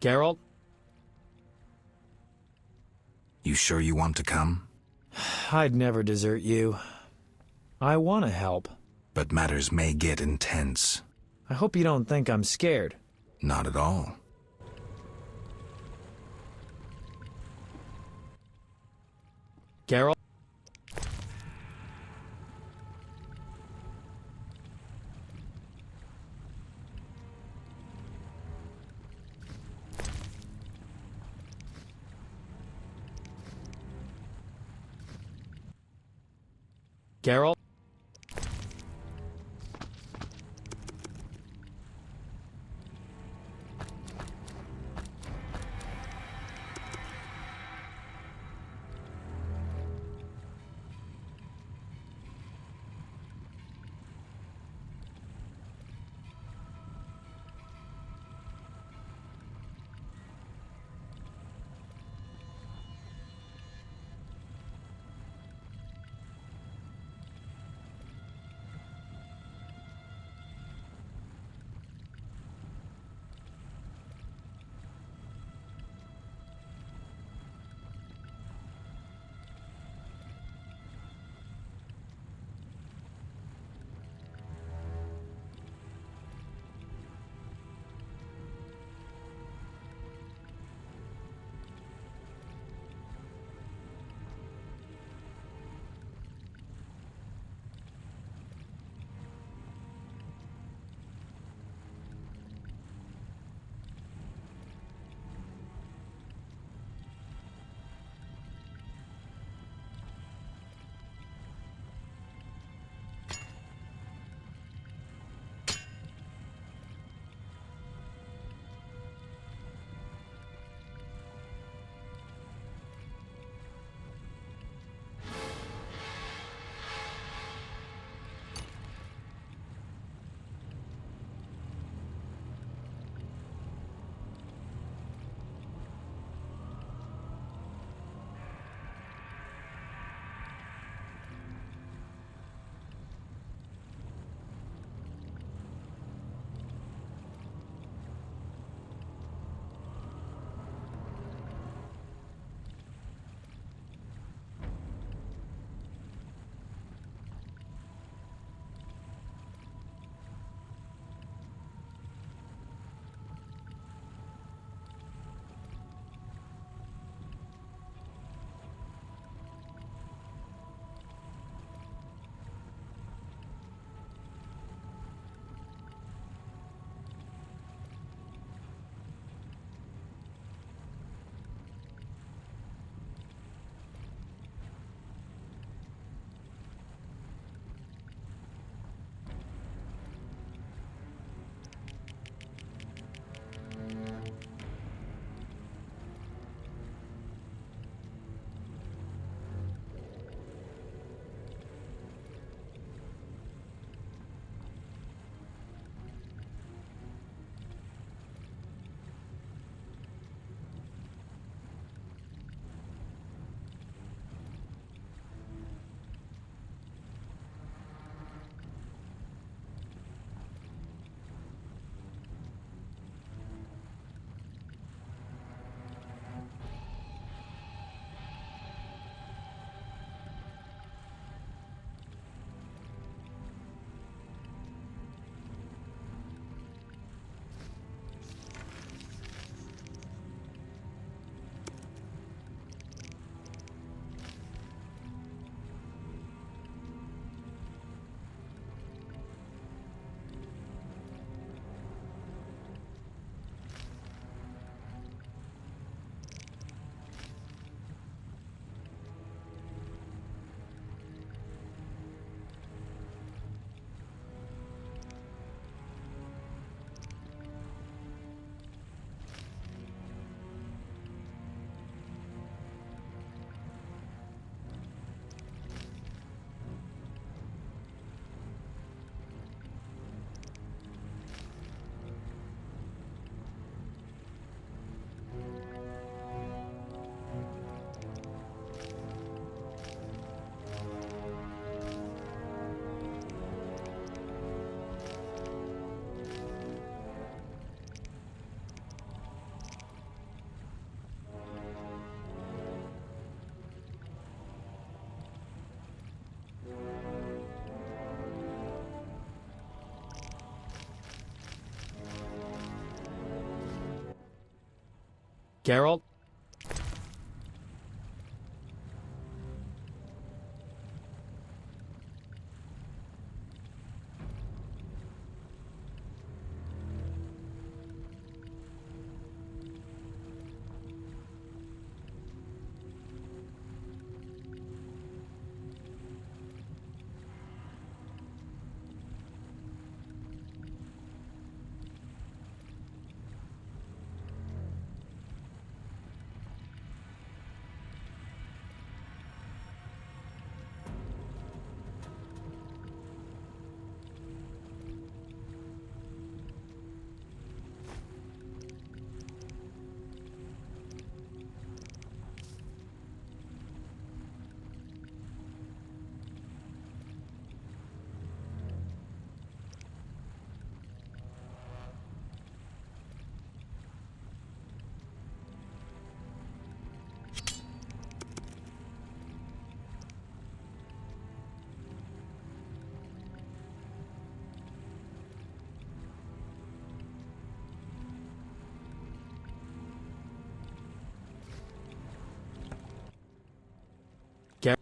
Geralt? You sure you want to come? I'd never desert you. I want to help. But matters may get intense. I hope you don't think I'm scared. Not at all. Geralt? Geralt? Geralt? Ger-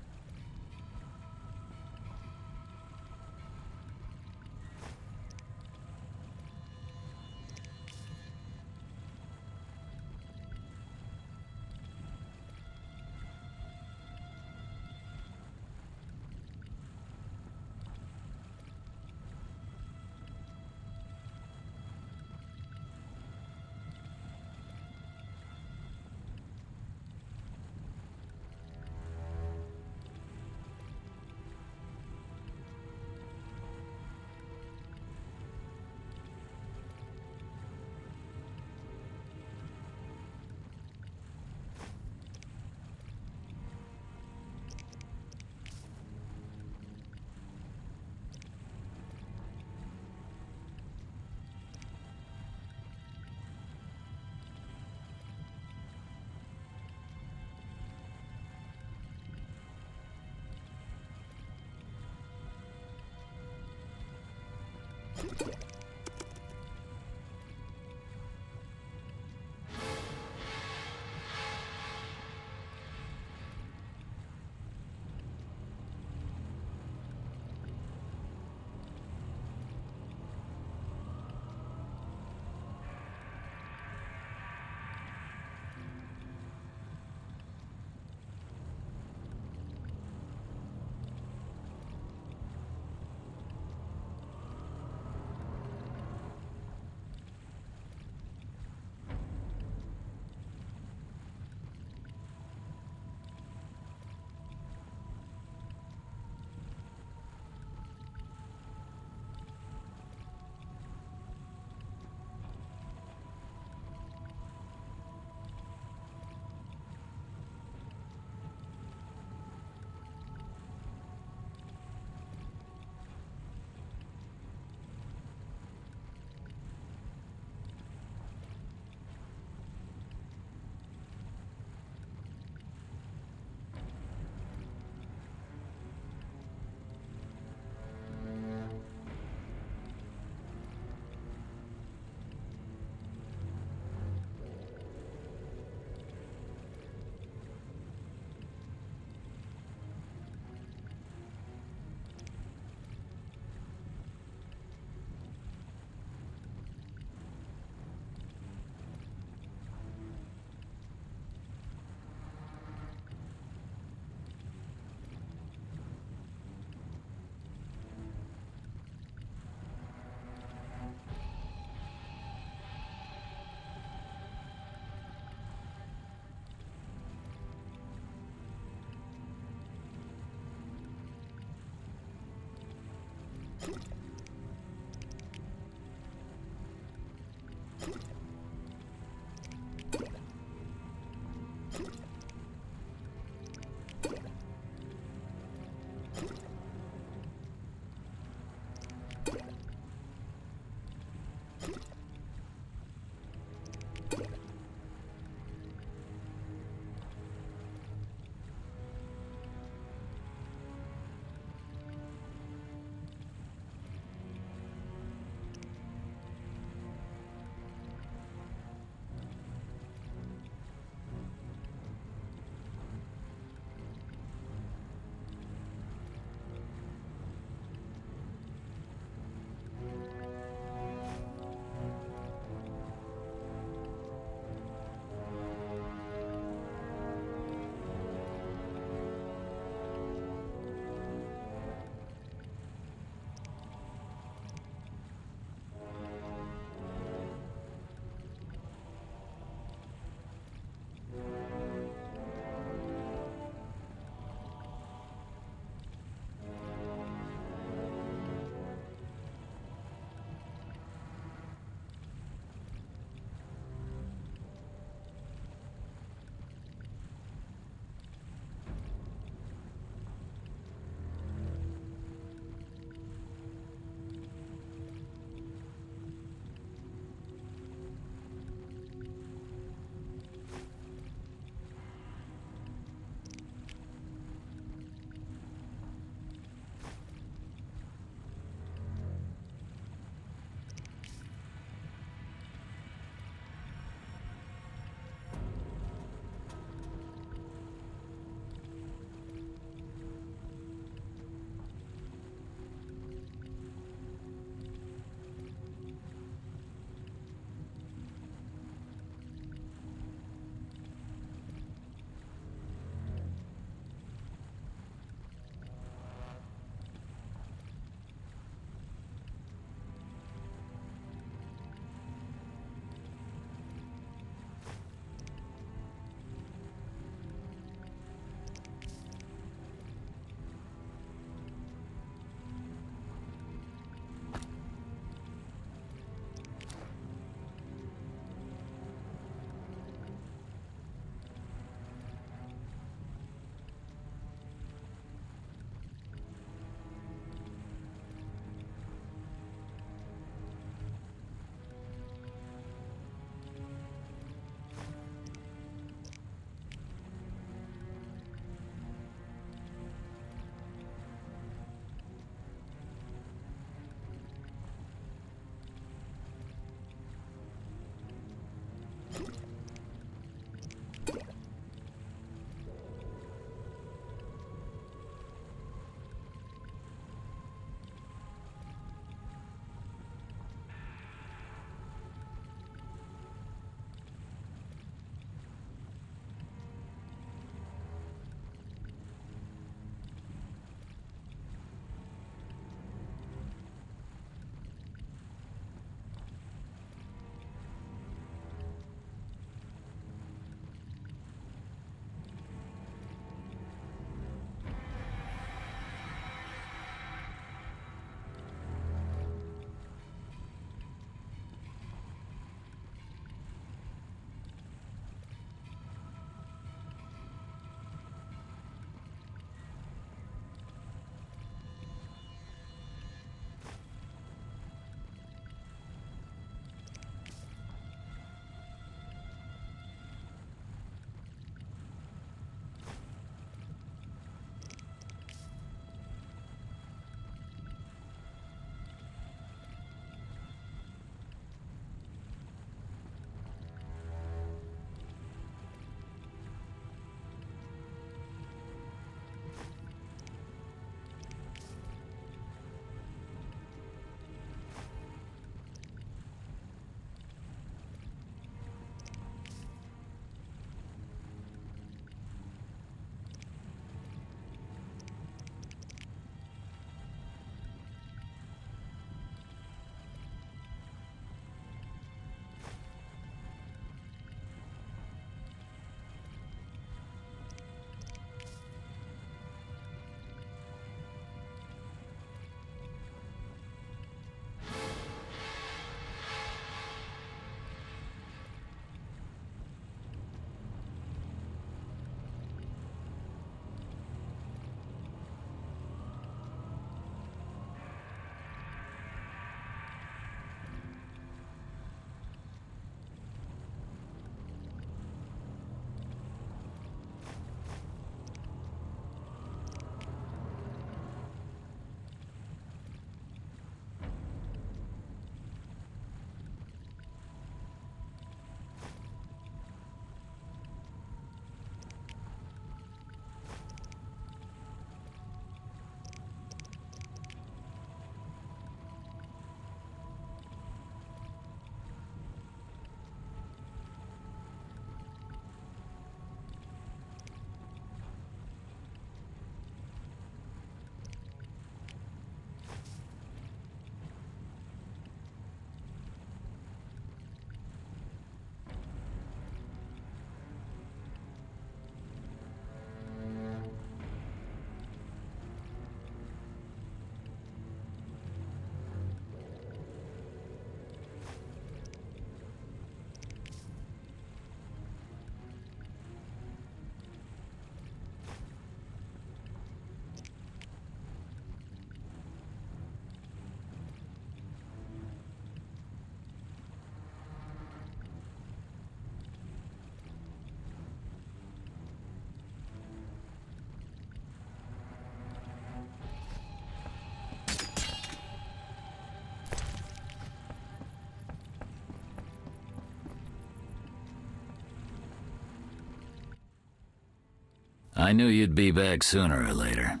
I knew you'd be back sooner or later.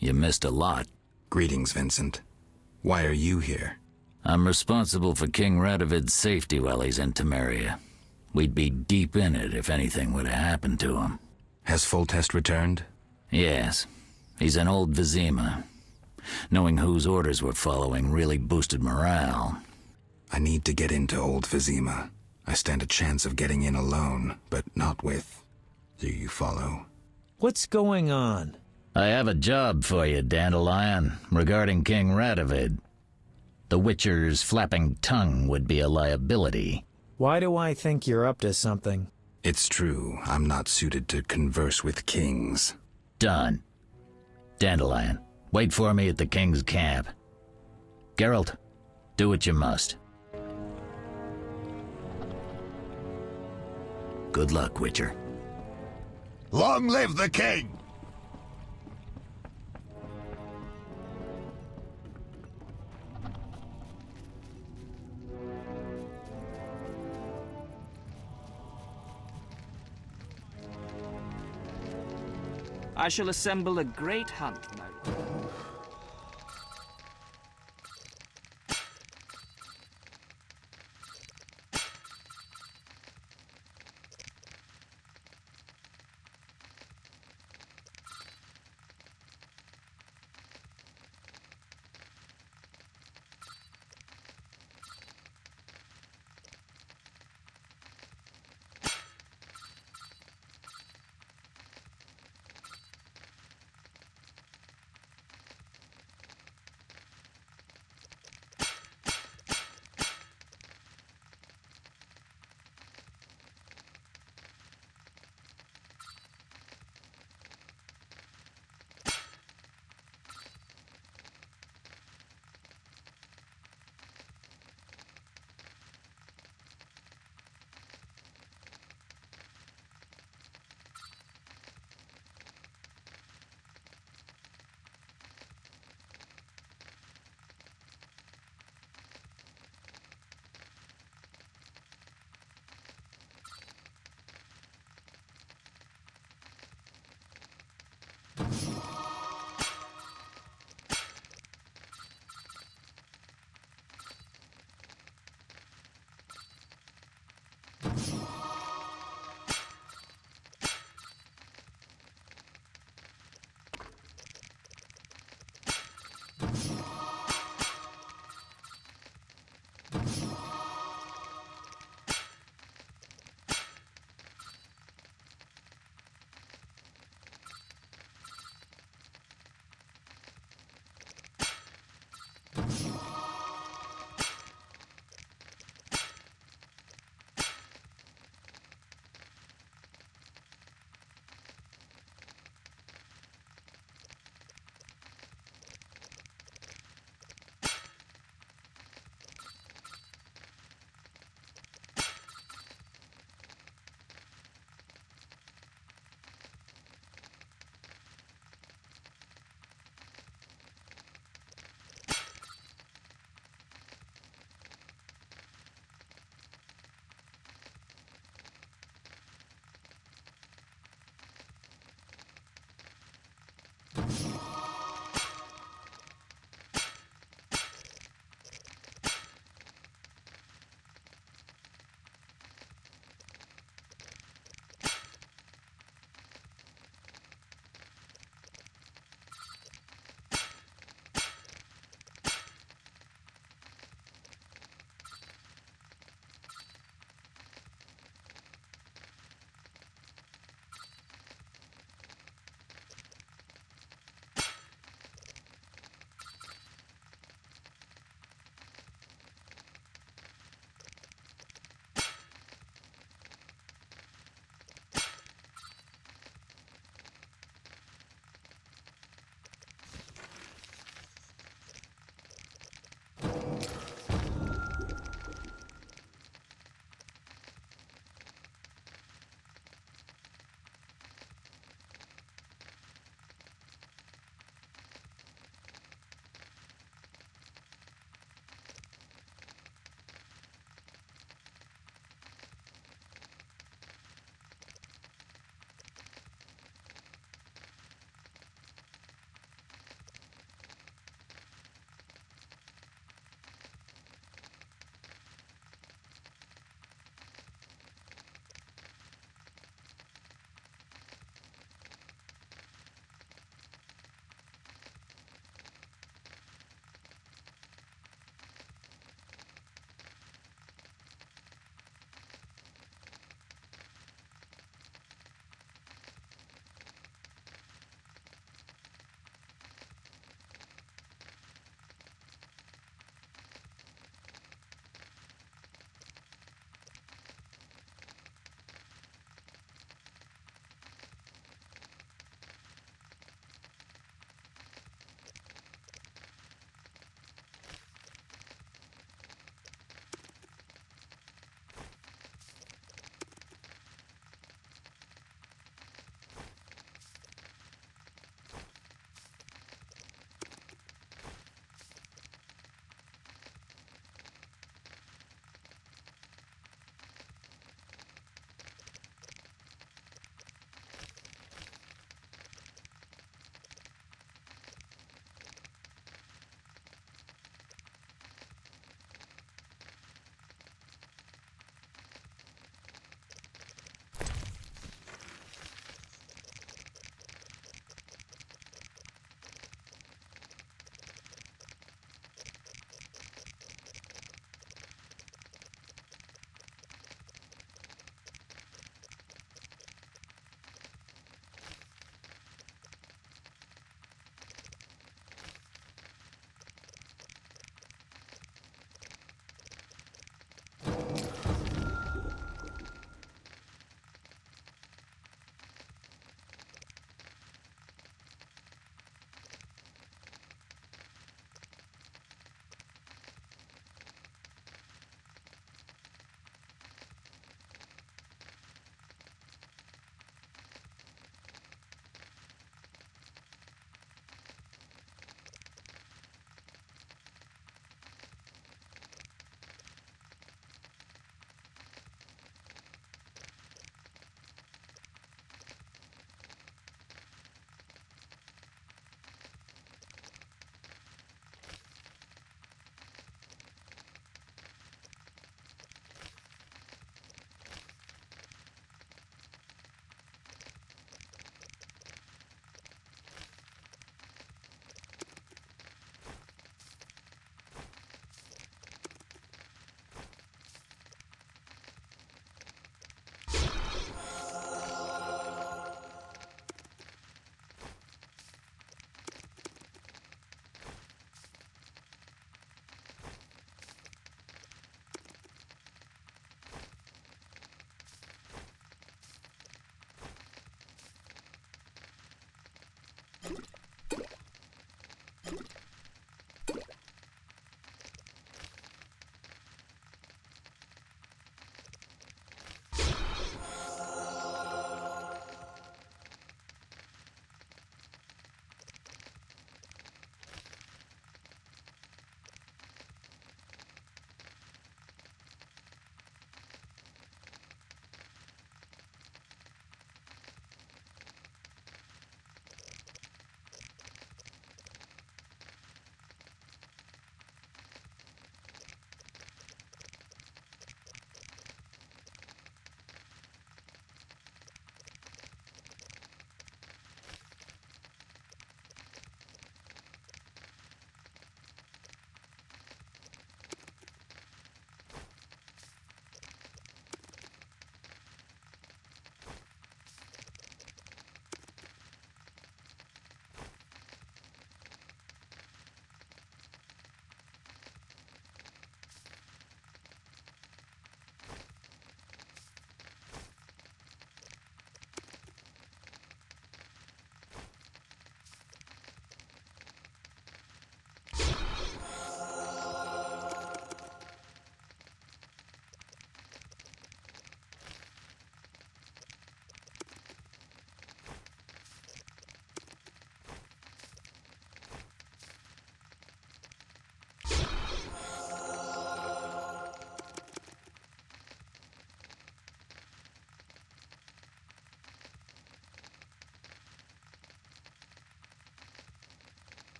You missed a lot. Greetings, Vincent. Why are you here? I'm responsible for King Radovid's safety while he's in Temeria. We'd be deep in it if anything would have happened to him. Has Foltest returned? Yes. He's in Old Vizima. Knowing whose orders we're following really boosted morale. I need to get into Old Vizima. I stand a chance of getting in alone, but not with... Do you follow? What's going on? I have a job for you, Dandelion, regarding King Radovid. The Witcher's flapping tongue would be a liability. Why do I think you're up to something? It's true, I'm not suited to converse with kings. Done. Dandelion, wait for me at the King's camp. Geralt, do what you must. Good luck, Witcher. Long live the king! I shall assemble a great hunt, my lord.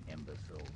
Imbeciles.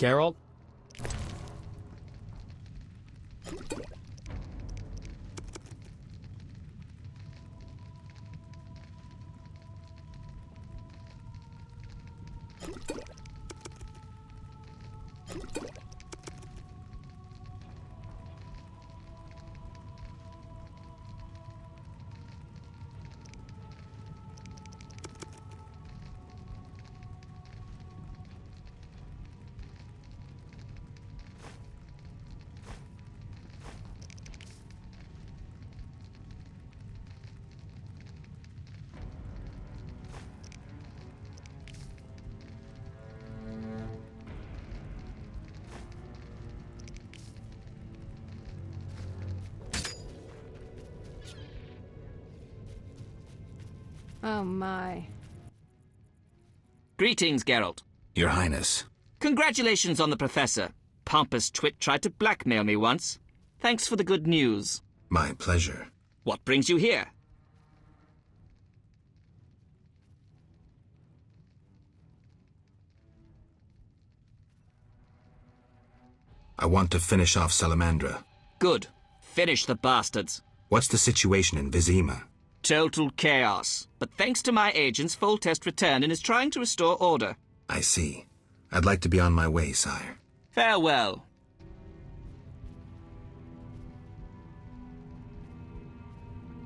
Geralt? Oh my. Greetings, Geralt. Your Highness. Congratulations on the Professor. Pompous twit tried to blackmail me once. Thanks for the good news. My pleasure. What brings you here? I want to finish off Salamandra. Good. Finish the bastards. What's the situation in Vizima? Total chaos. But thanks to my agents, Foltest returned and is trying to restore order. I see. I'd like to be on my way, sire. Farewell.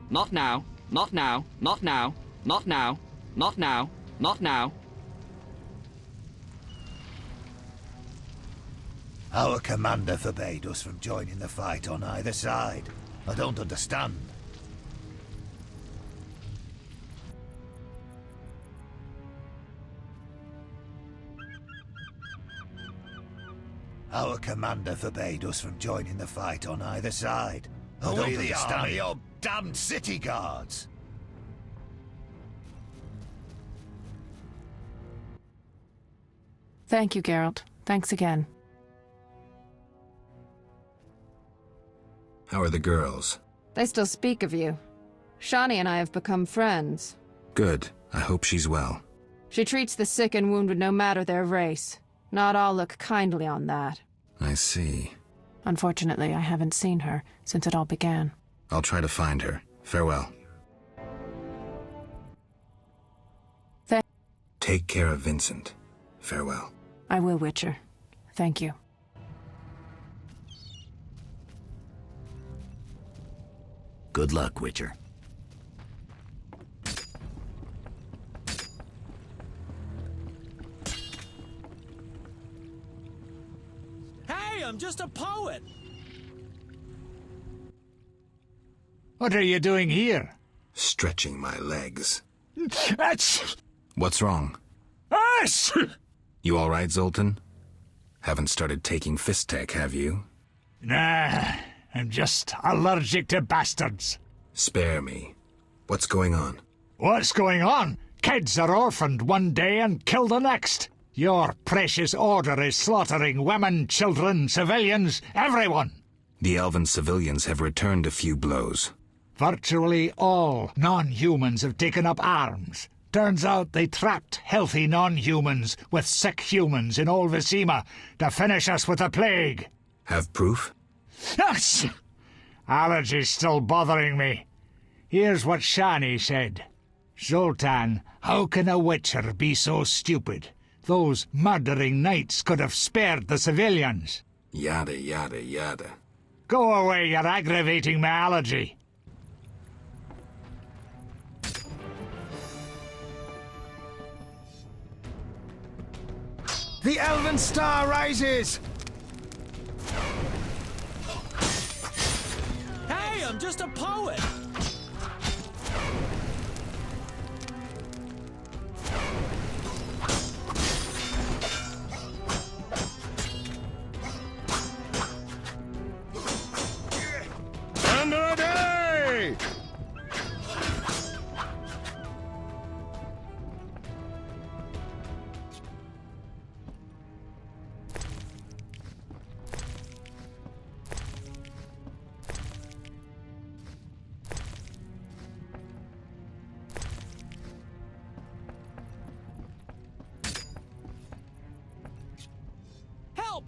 Not now. Not now. Not now. Not now. Not now. Not now. Our commander forbade us from joining the fight on either side. I don't understand. Our commander forbade us from joining the fight on either side. I don't understand. Army, or damned city guards. Thank you, Geralt. Thanks again. How are the girls? They still speak of you. Shani and I have become friends. Good. I hope she's well. She treats the sick and wounded no matter their race. Not all look kindly on that. I see. Unfortunately, I haven't seen her since it all began. I'll try to find her. Farewell. Take care of Vincent. Farewell. I will, Witcher. Thank you. Good luck, Witcher. Hey, I'm just a poet. What are you doing here? Stretching my legs. That's... What's wrong? Us! You all right, Zoltan? Haven't started taking fist tech, have you? Nah, I'm just allergic to bastards. Spare me. What's going on? What's going on? Kids are orphaned one day and killed the next. Your precious order is slaughtering women, children, civilians, everyone. The elven civilians have returned a few blows. Virtually all non-humans have taken up arms. Turns out they trapped healthy non-humans with sick humans in old Vizima to finish us with the plague. Have proof? Yes! Allergy's still bothering me. Here's what Shani said. Zoltan, how can a witcher be so stupid? Those murdering knights could have spared the civilians. Yada, yada, yada. Go away, you're aggravating my allergy. The Elven Star rises! Hey, I'm just a poet! Under a day! Help!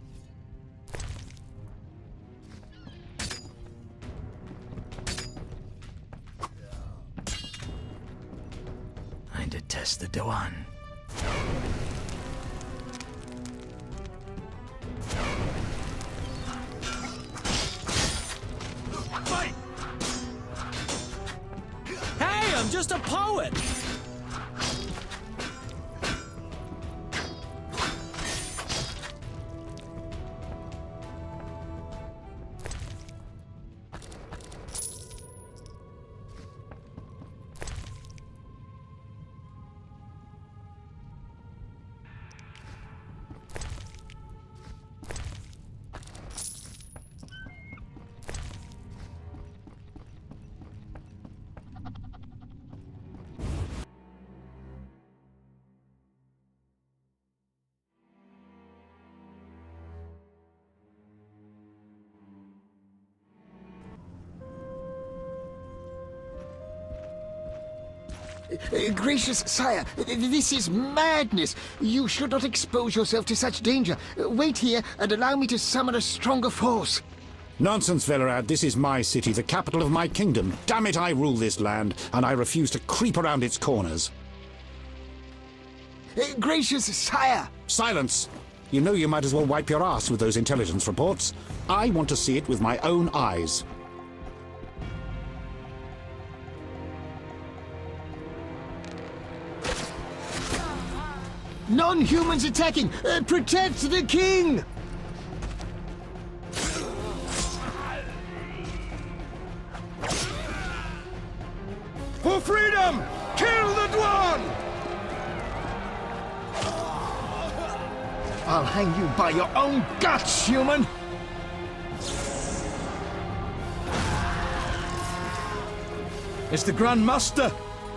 I detest the Dewan. Fight! Hey, I'm just a poet! Gracious sire, this is madness. You should not expose yourself to such danger. Wait here and allow me to summon a stronger force. Nonsense, Velerad. This is my city, the capital of my kingdom. Damn it, I rule this land, and I refuse to creep around its corners. Gracious sire! Silence! You know you might as well wipe your ass with those intelligence reports. I want to see it with my own eyes. Non-humans attacking! Protect the king! For freedom! Kill the Dwan! I'll hang you by your own guts, human! It's the Grand Master!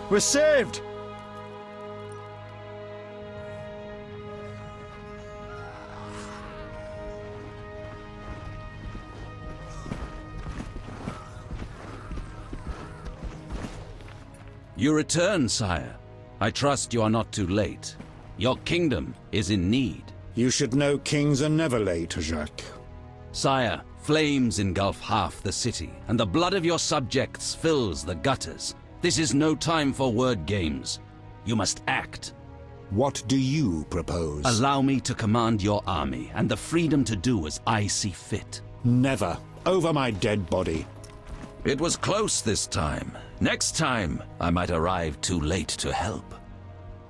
We're saved! You return, sire. I trust you are not too late. Your kingdom is in need. You should know kings are never late, Jacques. Sire, flames engulf half the city, and the blood of your subjects fills the gutters. This is no time for word games. You must act. What do you propose? Allow me to command your army, and the freedom to do as I see fit. Never. Over my dead body. It was close this time. Next time, I might arrive too late to help.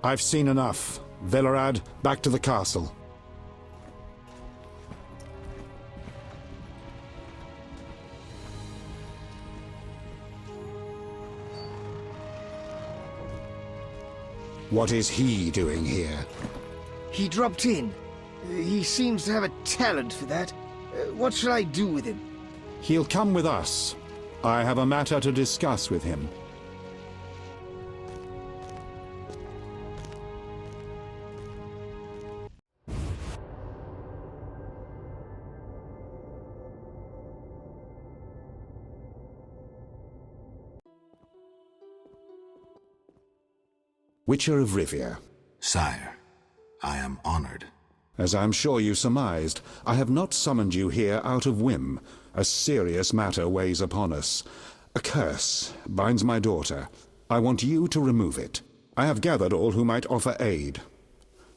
I've seen enough. Velerad, back to the castle. What is he doing here? He dropped in. He seems to have a talent for that. What shall I do with him? He'll come with us. I have a matter to discuss with him. Witcher of Rivia. Sire, I am honored. As I'm sure you surmised, I have not summoned you here out of whim. A serious matter weighs upon us. A curse binds my daughter. I want you to remove it. I have gathered all who might offer aid.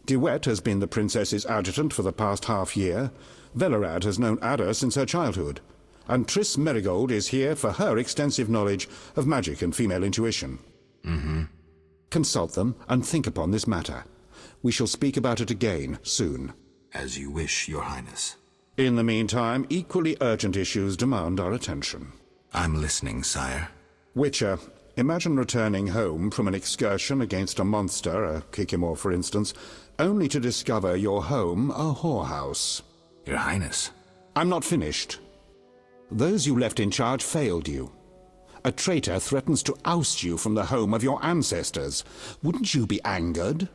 De Wet has been the princess's adjutant for the past half-year. Velerad has known Ada since her childhood. And Triss Merigold is here for her extensive knowledge of magic and female intuition. Consult them and think upon this matter. We shall speak about it again soon. As you wish, Your Highness. In the meantime, equally urgent issues demand our attention. I'm listening, sire. Witcher, imagine returning home from an excursion against a monster, a Kikimor for instance, only to discover your home a whorehouse. Your Highness. I'm not finished. Those you left in charge failed you. A traitor threatens to oust you from the home of your ancestors. Wouldn't you be angered?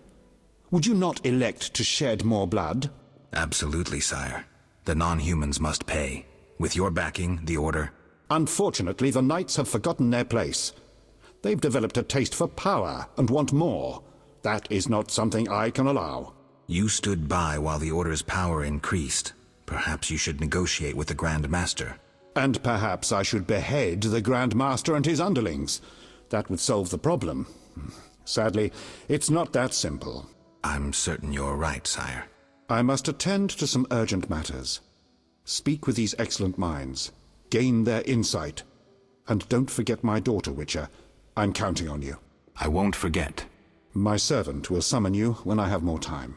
Would you not elect to shed more blood? Absolutely, sire. The non-humans must pay. With your backing, the Order... Unfortunately, the Knights have forgotten their place. They've developed a taste for power and want more. That is not something I can allow. You stood by while the Order's power increased. Perhaps you should negotiate with the Grand Master. And perhaps I should behead the Grand Master and his underlings. That would solve the problem. Sadly, it's not that simple. I'm certain you're right, sire. I must attend to some urgent matters. Speak with these excellent minds. Gain their insight. And don't forget my daughter, Witcher. I'm counting on you. I won't forget. My servant will summon you when I have more time.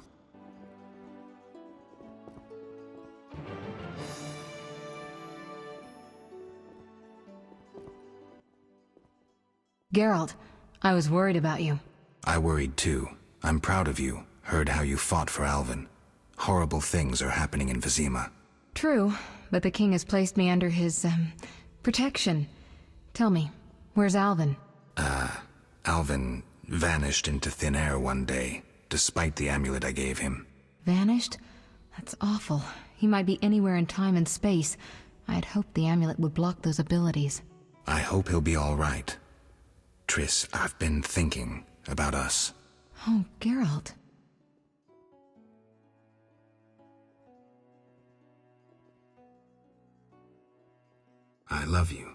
Geralt, I was worried about you. I worried too. I'm proud of you. Heard how you fought for Alvin. Horrible things are happening in Vizima. True, but the king has placed me under his, protection. Tell me, where's Alvin? Alvin vanished into thin air one day, despite the amulet I gave him. Vanished? That's awful. He might be anywhere in time and space. I had hoped the amulet would block those abilities. I hope he'll be all right. Triss, I've been thinking about us. Oh, Geralt. I love you.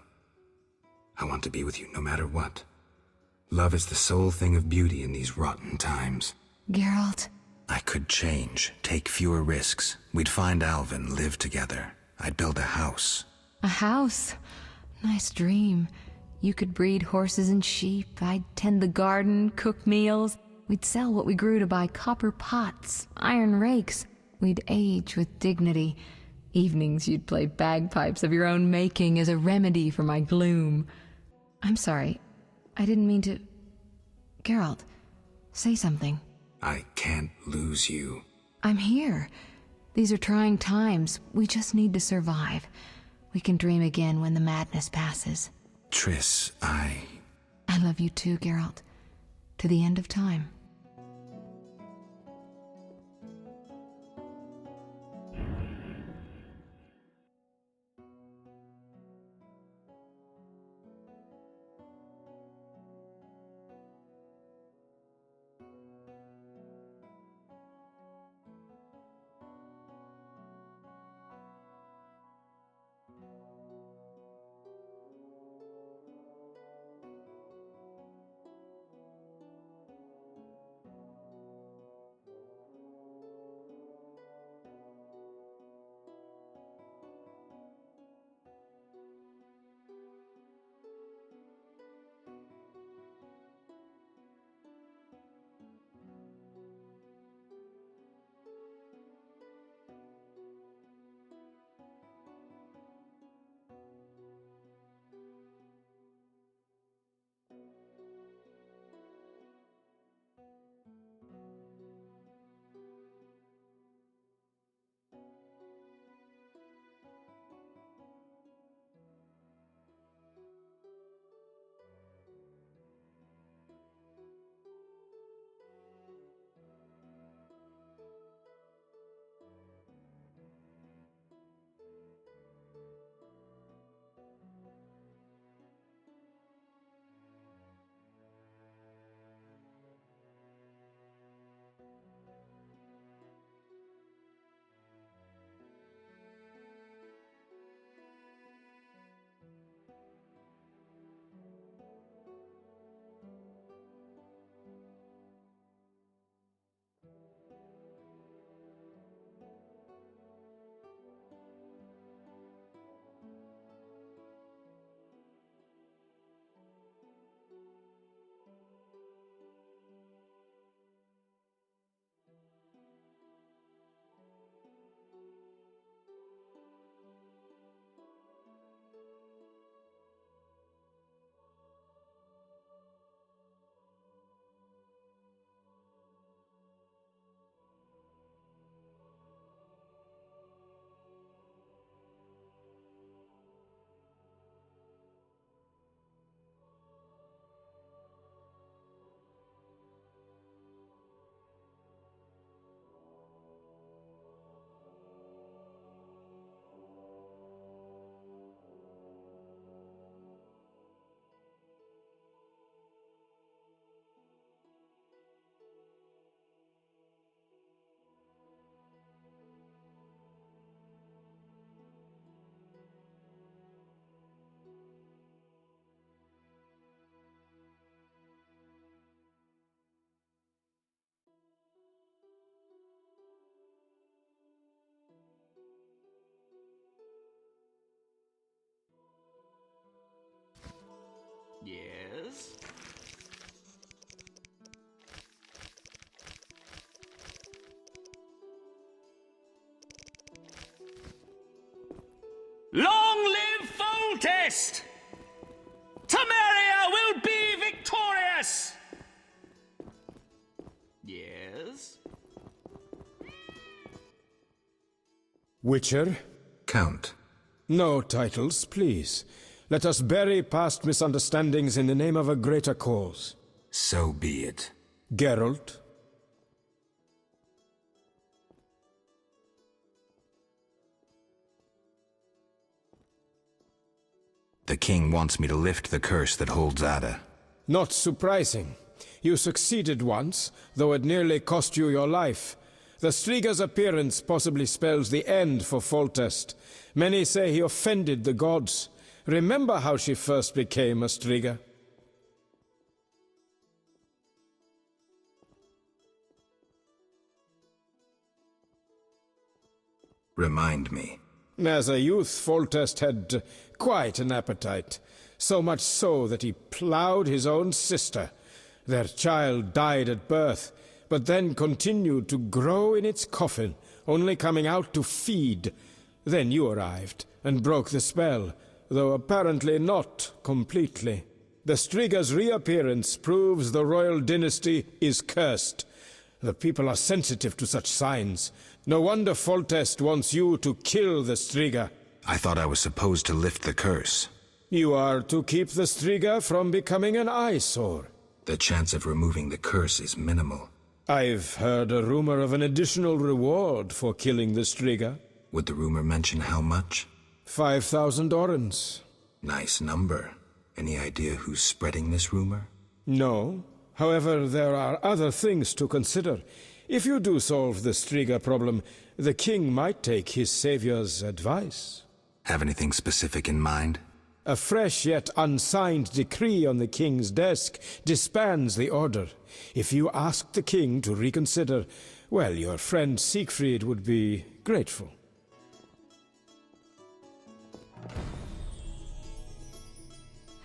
I want to be with you no matter what. Love is the sole thing of beauty in these rotten times. Geralt. I could change, take fewer risks. We'd find Alvin, live together. I'd build a house. A house? Nice dream. You could breed horses and sheep. I'd tend the garden, cook meals. We'd sell what we grew to buy copper pots, iron rakes. We'd age with dignity. Evenings you'd play bagpipes of your own making as a remedy for my gloom. I'm sorry. I didn't mean to... Geralt, say something. I can't lose you. I'm here. These are trying times. We just need to survive. We can dream again when the madness passes. Triss, I love you too, Geralt. To the end of time. Yes? Long live Foltest! Temeria will be victorious! Yes? Witcher? Count. No titles, please. Let us bury past misunderstandings in the name of a greater cause. So be it. Geralt? The king wants me to lift the curse that holds Ada. Not surprising. You succeeded once, though it nearly cost you your life. The Striga's appearance possibly spells the end for Foltest. Many say he offended the gods. Remember how she first became a Striga? Remind me. As a youth, Foltest had quite an appetite. So much so that he ploughed his own sister. Their child died at birth, but then continued to grow in its coffin, only coming out to feed. Then you arrived, and broke the spell, though apparently not completely. The Striga's reappearance proves the royal dynasty is cursed. The people are sensitive to such signs. No wonder Foltest wants you to kill the Striga. I thought I was supposed to lift the curse. You are to keep the Striga from becoming an eyesore. The chance of removing the curse is minimal. I've heard a rumor of an additional reward for killing the Striga. Would the rumor mention how much? 5,000 orens. Nice number. Any idea who's spreading this rumor? No. However, there are other things to consider. If you do solve the Striga problem, the king might take his savior's advice. Have anything specific in mind? A fresh yet unsigned decree on the king's desk disbands the order. If you ask the king to reconsider, well, your friend Siegfried would be grateful.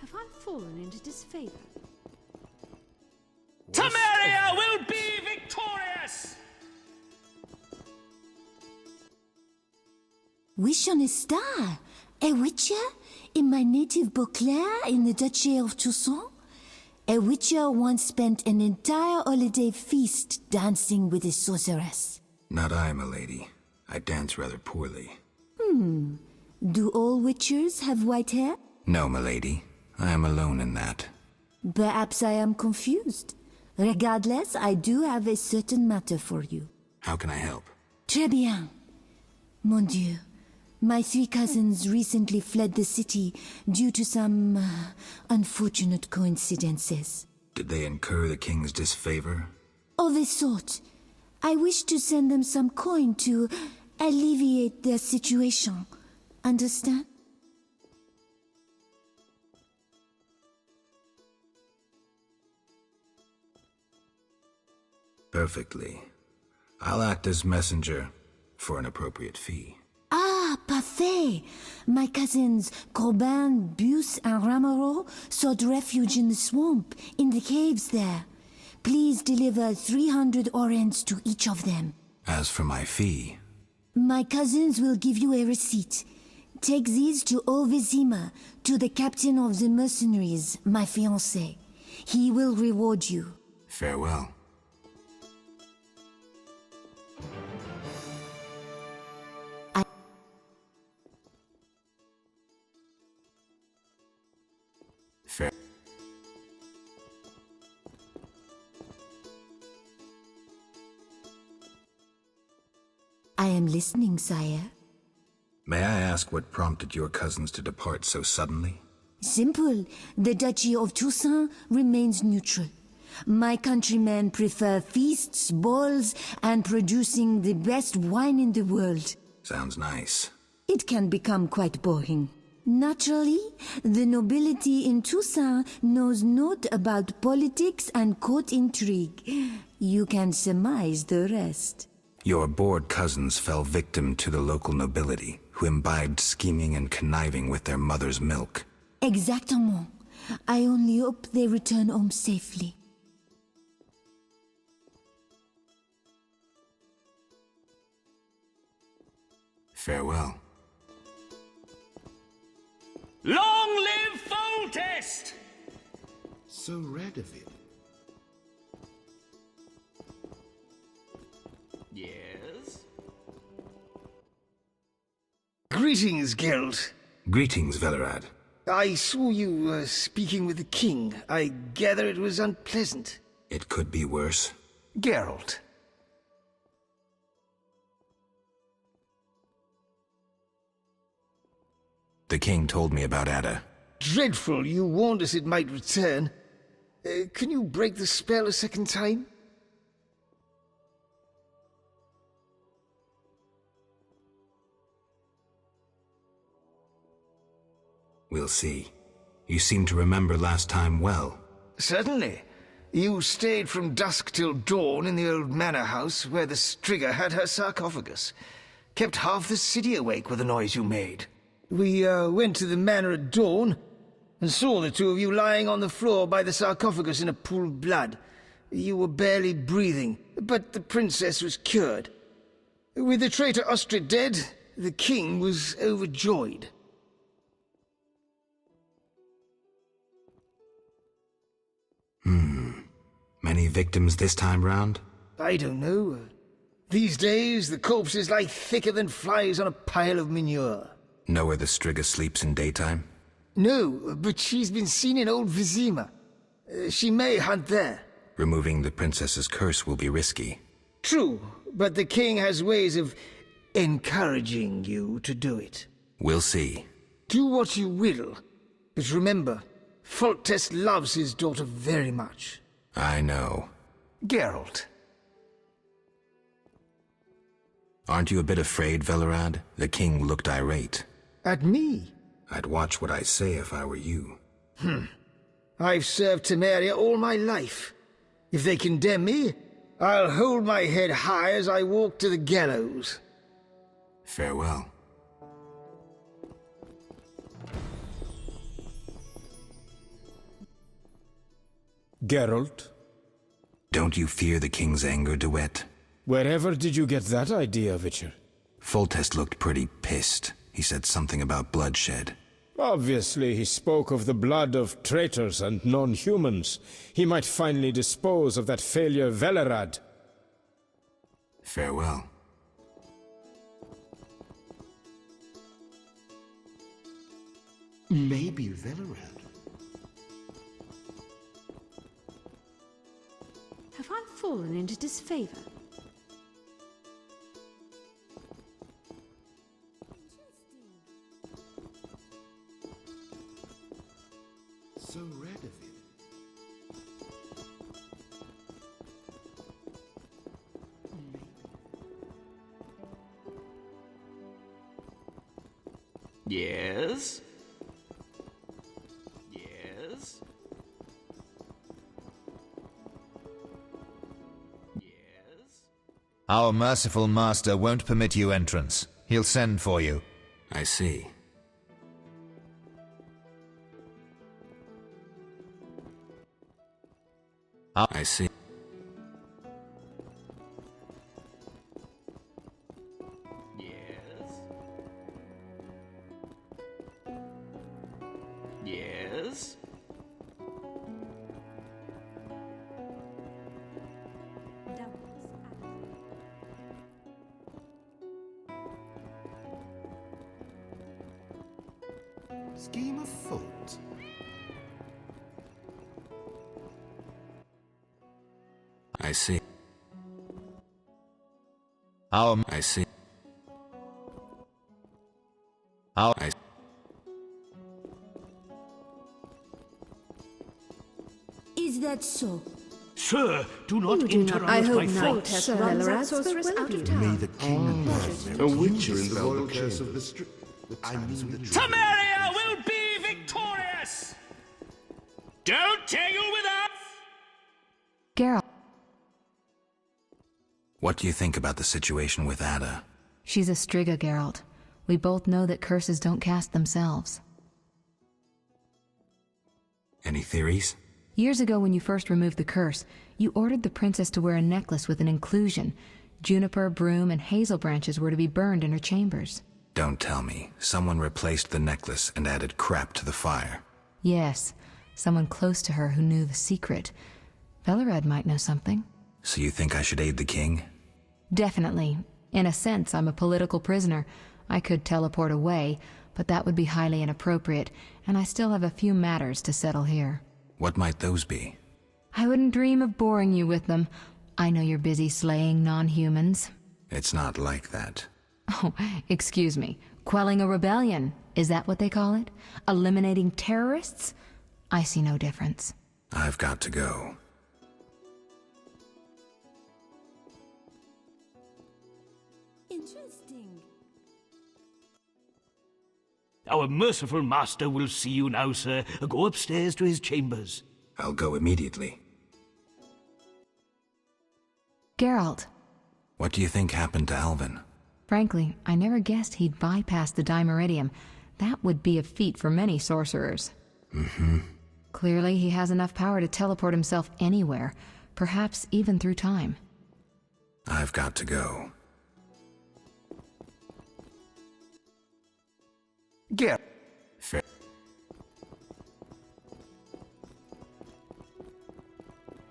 Have I fallen into disfavor? Temeria will be victorious! Wish on a star? A witcher? In my native Beauclair, in the Duchy of Toussaint? A witcher once spent an entire holiday feast dancing with a sorceress. Not I, milady. I dance rather poorly. Do all witchers have white hair? No, milady. I am alone in that. Perhaps I am confused. Regardless, I do have a certain matter for you. How can I help? Très bien. Mon Dieu. My 3 cousins recently fled the city due to some unfortunate coincidences. Did they incur the king's disfavor? Of a sort. I wish to send them some coin to alleviate their situation. Understand? Perfectly. I'll act as messenger for an appropriate fee. Ah, parfait! My cousins Corbin, Buse, and Ramiro sought refuge in the swamp, in the caves there. Please deliver 300 orens to each of them. As for my fee... My cousins will give you a receipt. Take these to Ovizima, to the captain of the mercenaries, my fiancé. He will reward you. Farewell. I am listening, sire. May I ask what prompted your cousins to depart so suddenly? Simple. The Duchy of Toussaint remains neutral. My countrymen prefer feasts, balls, and producing the best wine in the world. Sounds nice. It can become quite boring. Naturally, the nobility in Toussaint knows naught about politics and court intrigue. You can surmise the rest. Your bored cousins fell victim to the local nobility, who imbibed scheming and conniving with their mother's milk. Exactement. I only hope they return home safely. Farewell. Long live Foltest! So Radovid. Yes? Greetings, Geralt. Greetings, Velerad. I saw you speaking with the king. I gather it was unpleasant. It could be worse. Geralt. The king told me about Ada. Dreadful, you warned us it might return. Can you break the spell a second time? We'll see. You seem to remember last time well. Certainly. You stayed from dusk till dawn in the old manor house where the Striga had her sarcophagus. Kept half the city awake with the noise you made. We went to the manor at dawn and saw the two of you lying on the floor by the sarcophagus in a pool of blood. You were barely breathing, but the princess was cured. With the traitor Ostrid dead, the king was overjoyed. Many victims this time round? I don't know. These days, the corpses lie thicker than flies on a pile of manure. Know where the Striga sleeps in daytime? No, but she's been seen in Old Vizima. She may hunt there. Removing the princess's curse will be risky. True, but the king has ways of encouraging you to do it. We'll see. Do what you will, but remember, Foltest loves his daughter very much. I know. Geralt. Aren't you a bit afraid, Velerad? The king looked irate. At me? I'd watch what I say if I were you. I've served Temeria all my life. If they condemn me, I'll hold my head high as I walk to the gallows. Farewell. Geralt? Don't you fear the king's anger, Duet? Wherever did you get that idea, Witcher? Foltest looked pretty pissed. He said something about bloodshed. Obviously, he spoke of the blood of traitors and non-humans. He might finally dispose of that failure Velerad. Farewell. Maybe Velerad. Have I fallen into disfavor? So red of him. Yes? Yes? Our merciful master won't permit you entrance. He'll send for you. I see. I see. Yes? Yes? Scheme of fault. I see. I see. Is that so? Sir, do not interrupt my thoughts. May the king and a witcher in the royal curse of the Temeria will be victorious! Don't tangle with us! Geralt. What do you think about the situation with Ada? She's a Striga, Geralt. We both know that curses don't cast themselves. Any theories? Years ago when you first removed the curse, you ordered the princess to wear a necklace with an inclusion. Juniper, broom, and hazel branches were to be burned in her chambers. Don't tell me. Someone replaced the necklace and added crap to the fire. Yes, someone close to her who knew the secret. Velerad might know something. So you think I should aid the king? Definitely. In a sense, I'm a political prisoner. I could teleport away, but that would be highly inappropriate, and I still have a few matters to settle here. What might those be? I wouldn't dream of boring you with them. I know you're busy slaying non-humans. It's not like that. Oh, excuse me. Quelling a rebellion. Is that what they call it? Eliminating terrorists? I see no difference. I've got to go. Interesting. Our merciful master will see you now, sir. Go upstairs to his chambers. I'll go immediately. Geralt. What do you think happened to Alvin? Frankly, I never guessed he'd bypass the Dimeridium. That would be a feat for many sorcerers. Mm-hmm. Clearly, he has enough power to teleport himself anywhere, perhaps even through time. I've got to go. Get. Fair.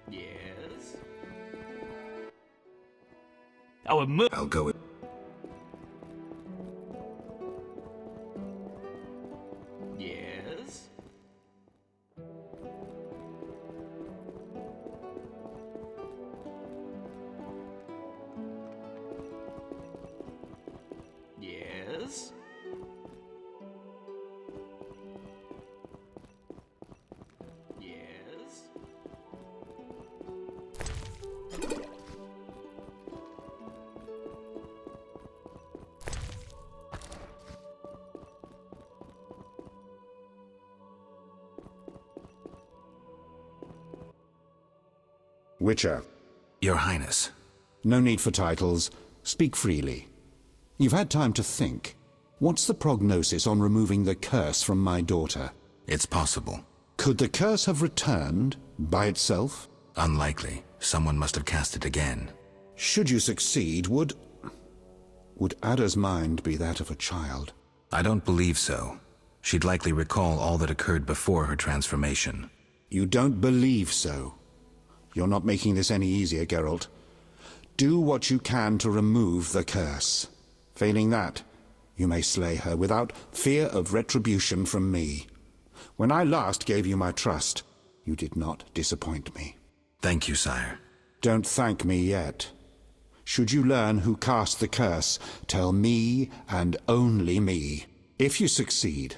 Yes? I'll go. Yes? Yes? Yes? Witcher. Your Highness. No need for titles. Speak freely. You've had time to think. What's the prognosis on removing the curse from my daughter? It's possible. Could the curse have returned by itself? Unlikely. Someone must have cast it again. Should you succeed, would Ada's mind be that of a child? I don't believe so. She'd likely recall all that occurred before her transformation. You don't believe so? You're not making this any easier, Geralt. Do what you can to remove the curse. Failing that, you may slay her without fear of retribution from me. When I last gave you my trust, you did not disappoint me. Thank you, sire. Don't thank me yet. Should you learn who cast the curse, tell me and only me. If you succeed,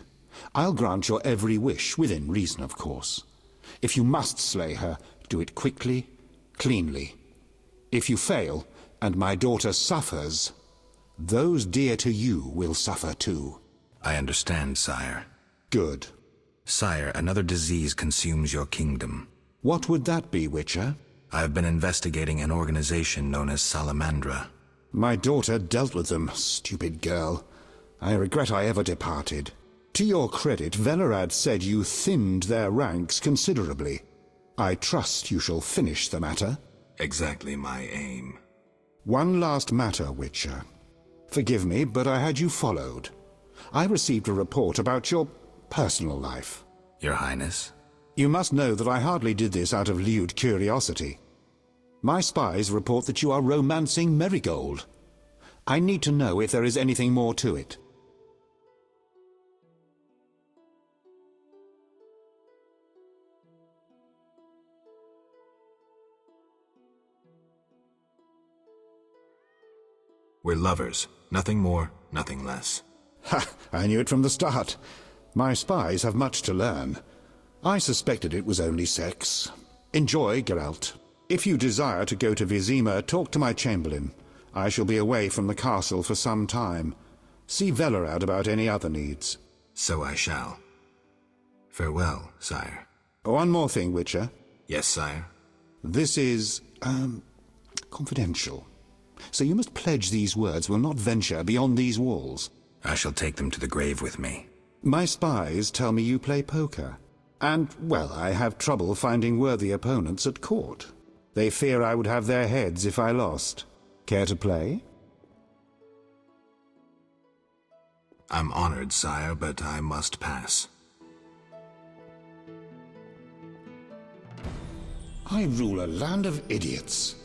I'll grant your every wish, within reason, of course. If you must slay her, do it quickly, cleanly. If you fail, and my daughter suffers, those dear to you will suffer too. I understand, sire. Good. Sire, another disease consumes your kingdom. What would that be, Witcher? I've been investigating an organization known as Salamandra. My daughter dealt with them, stupid girl. I regret I ever departed. To your credit, Velerad said you thinned their ranks considerably. I trust you shall finish the matter. Exactly my aim. One last matter, Witcher. Forgive me, but I had you followed. I received a report about your personal life. Your Highness? You must know that I hardly did this out of lewd curiosity. My spies report that you are romancing Marigold. I need to know if there is anything more to it. We're lovers. Nothing more, nothing less. Ha! I knew it from the start. My spies have much to learn. I suspected it was only sex. Enjoy, Geralt. If you desire to go to Vizima, talk to my chamberlain. I shall be away from the castle for some time. See Velerad about any other needs. So I shall. Farewell, sire. One more thing, Witcher. Yes, sire. This is, confidential. So you must pledge these words will not venture beyond these walls. I shall take them to the grave with me. My spies tell me you play poker. And, well, I have trouble finding worthy opponents at court. They fear I would have their heads if I lost. Care to play? I'm honored, sire, but I must pass. I rule a land of idiots.